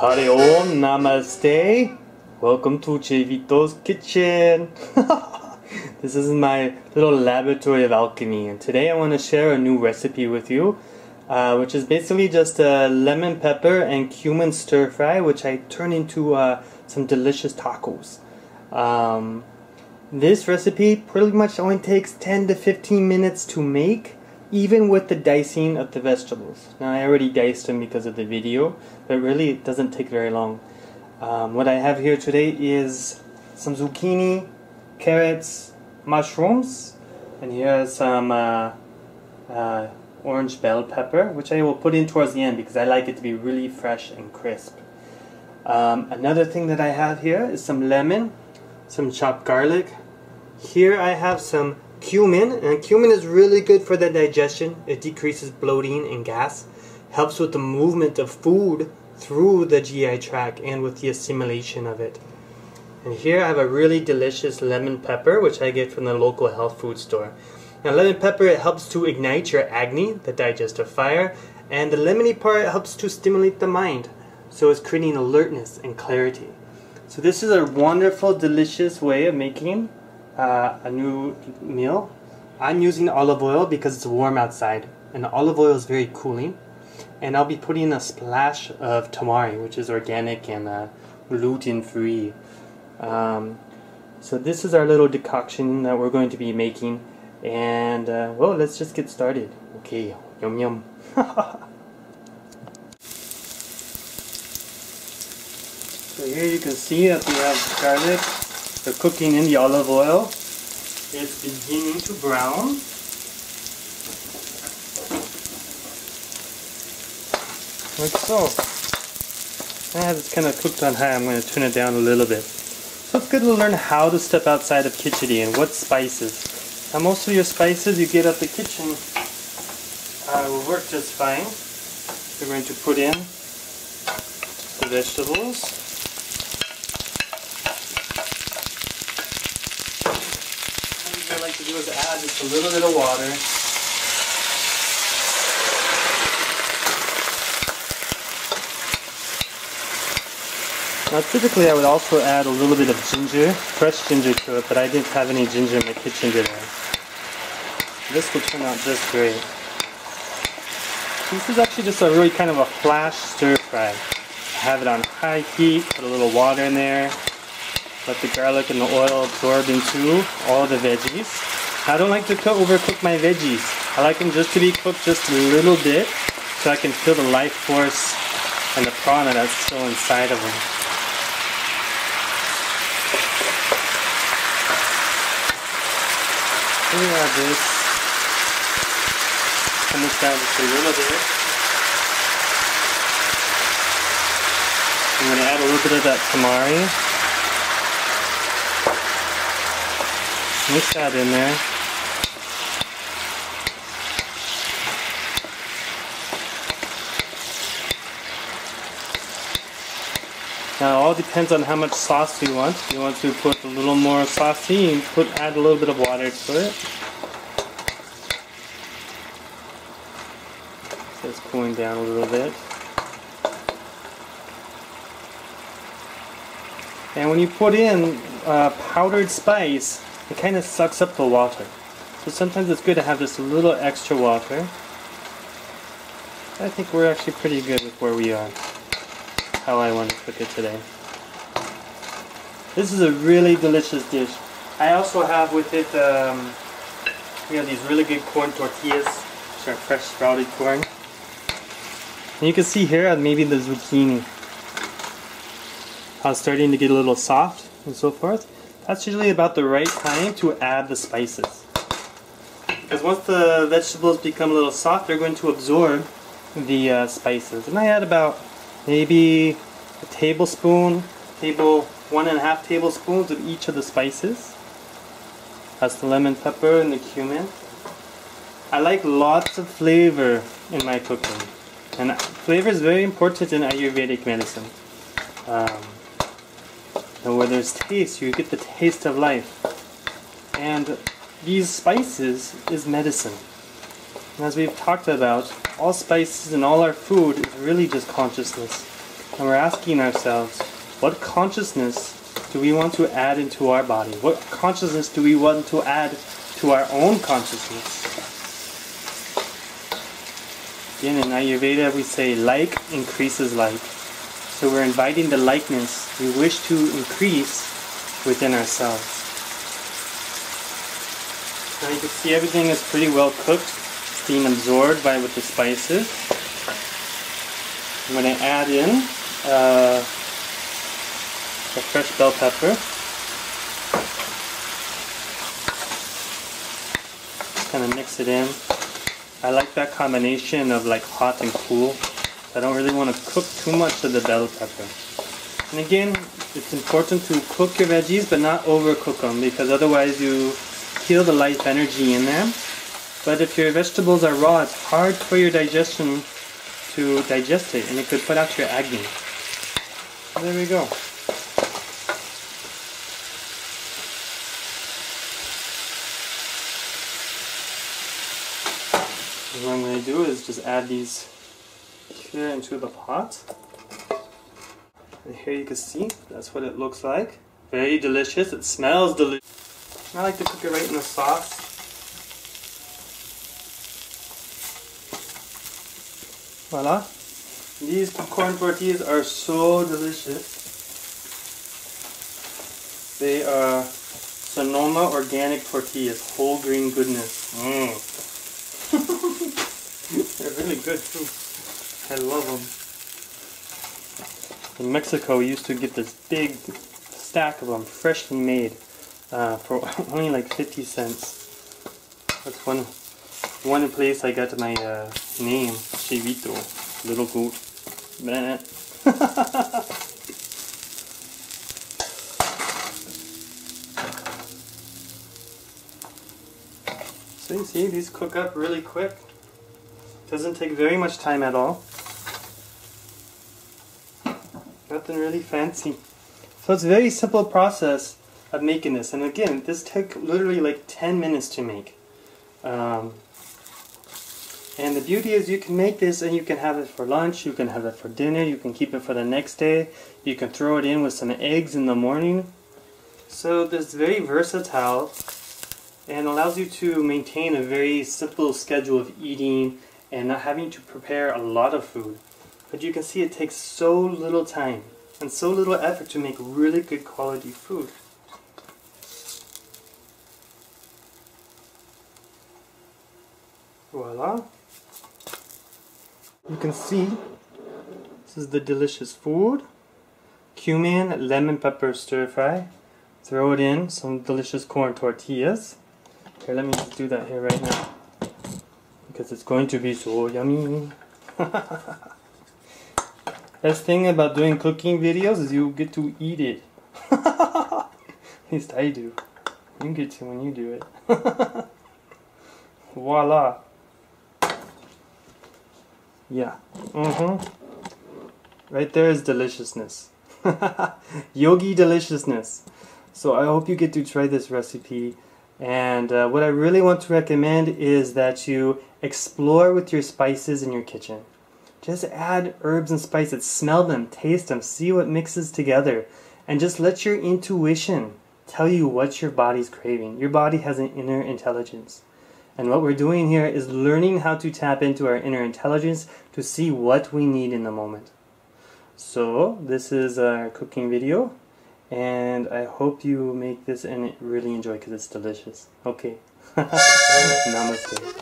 Hare Om, Namaste. Welcome to Chavito's Kitchen. This is my little laboratory of alchemy, and today I want to share a new recipe with you, which is basically just a lemon pepper and cumin stir fry, which I turn into some delicious tacos. This recipe pretty much only takes 10 to 15 minutes to make, even with the dicing of the vegetables. Now I already diced them because of the video, but really it doesn't take very long. What I have here today is some zucchini, carrots, mushrooms, and here's some orange bell pepper, which I will put in towards the end because I like it to be really fresh and crisp. Another thing that I have here is some lemon, some chopped garlic. Here I have some cumin, and cumin is really good for the digestion. It decreases bloating and gas, helps with the movement of food through the GI tract and with the assimilation of it. And here I have a really delicious lemon pepper, which I get from the local health food store. Now lemon pepper, it helps to ignite your agni, the digestive fire, and the lemony part helps to stimulate the mind. So it's creating alertness and clarity. So this is a wonderful, delicious way of making a new meal. I'm using olive oil because it's warm outside, and olive oil is very cooling. And I'll be putting a splash of tamari, which is organic and gluten-free. So this is our little decoction that we're going to be making, and well, let's just get started. Okay, yum yum. So here you can see that we have garlic. They're cooking in the olive oil. It's beginning to brown. Like so. As it's kind of cooked on high, I'm going to turn it down a little bit. So it's good to learn how to step outside of khichdi and what spices. Now most of your spices you get at the kitchen will work just fine. We're going to put in the vegetables. What I like to do is add just a little bit of water. Now typically I would also add a little bit of ginger, fresh ginger to it, but I didn't have any ginger in my kitchen today. This will turn out just great. This is actually just a really kind of a flash stir fry. Have it on high heat, put a little water in there, let the garlic and the oil absorb into all the veggies. I don't like to overcook my veggies. I like them just to be cooked just a little bit so I can feel the life force and the prana that's still inside of them. Let me add this. Turn this down just a little bit. I'm going to add a little bit of that tamari. Mix that in there. Now it all depends on how much sauce you want. If you want to put a little more saucy, you add a little bit of water to it. So it's cooling down a little bit. And when you put in powdered spice, it kind of sucks up the water. So sometimes it's good to have just a little extra water. I think we're actually pretty good with where we are. How I want to cook it today. This is a really delicious dish. I also have with it, we have these really good corn tortillas, which are fresh sprouted corn. And you can see here maybe the zucchini, how it's starting to get a little soft and so forth. That's usually about the right time to add the spices. Because once the vegetables become a little soft, they're going to absorb the spices. And I add about maybe a tablespoon, 1.5 tablespoons of each of the spices. That's the lemon pepper and the cumin. I like lots of flavor in my cooking. And flavor is very important in Ayurvedic medicine. And where there's taste, you get the taste of life. And these spices is medicine. And as we've talked about, all spices and all our food is really just consciousness. And we're asking ourselves, what consciousness do we want to add into our body? What consciousness do we want to add to our own consciousness? Again, in Ayurveda we say like increases like. So we're inviting the likeness we wish to increase within ourselves. Now you can see everything is pretty well cooked. It's being absorbed with the spices. I'm going to add in the fresh bell pepper. Kind of mix it in. I like that combination of like hot and cool. I don't really want to cook too much of the bell pepper. And again, it's important to cook your veggies but not overcook them, because otherwise you kill the life energy in them. But if your vegetables are raw, it's hard for your digestion to digest it, and it could put out your acne. So there we go. And what I'm going to do is just add these here into the pot. And here you can see, that's what it looks like. Very delicious. It smells delicious. I like to cook it right in the sauce. Voila. These corn tortillas are so delicious. They are Sonoma organic tortillas, whole grain goodness. They're really good too. I love them. In Mexico, we used to get this big stack of them, freshly made, for only like 50 cents. That's one place I got my name, Chivito, little goat. So you see, these cook up really quick. Doesn't take very much time at all. Nothing really fancy. So it's a very simple process of making this. And again, this took literally like 10 minutes to make. And the beauty is you can make this and you can have it for lunch, you can have it for dinner, you can keep it for the next day, you can throw it in with some eggs in the morning. So this is very versatile and allows you to maintain a very simple schedule of eating and not having to prepare a lot of food. But you can see it takes so little time and so little effort to make really good quality food. Voila. You can see this is the delicious food. Cumin, lemon pepper stir fry. Throw it in some delicious corn tortillas. Here, let me just do that here right now, because it's going to be so yummy. Best thing about doing cooking videos is you get to eat it. At least I do. You get to when you do it. Voila. Yeah. Right there is deliciousness. Yogi deliciousness. So I hope you get to try this recipe. And what I really want to recommend is that you explore with your spices in your kitchen. Just add herbs and spices, smell them, taste them, see what mixes together, and just let your intuition tell you what your body's craving. Your body has an inner intelligence. And what we're doing here is learning how to tap into our inner intelligence to see what we need in the moment. So this is our cooking video. And I hope you make this and really enjoy, because it's delicious. Okay. Namaste.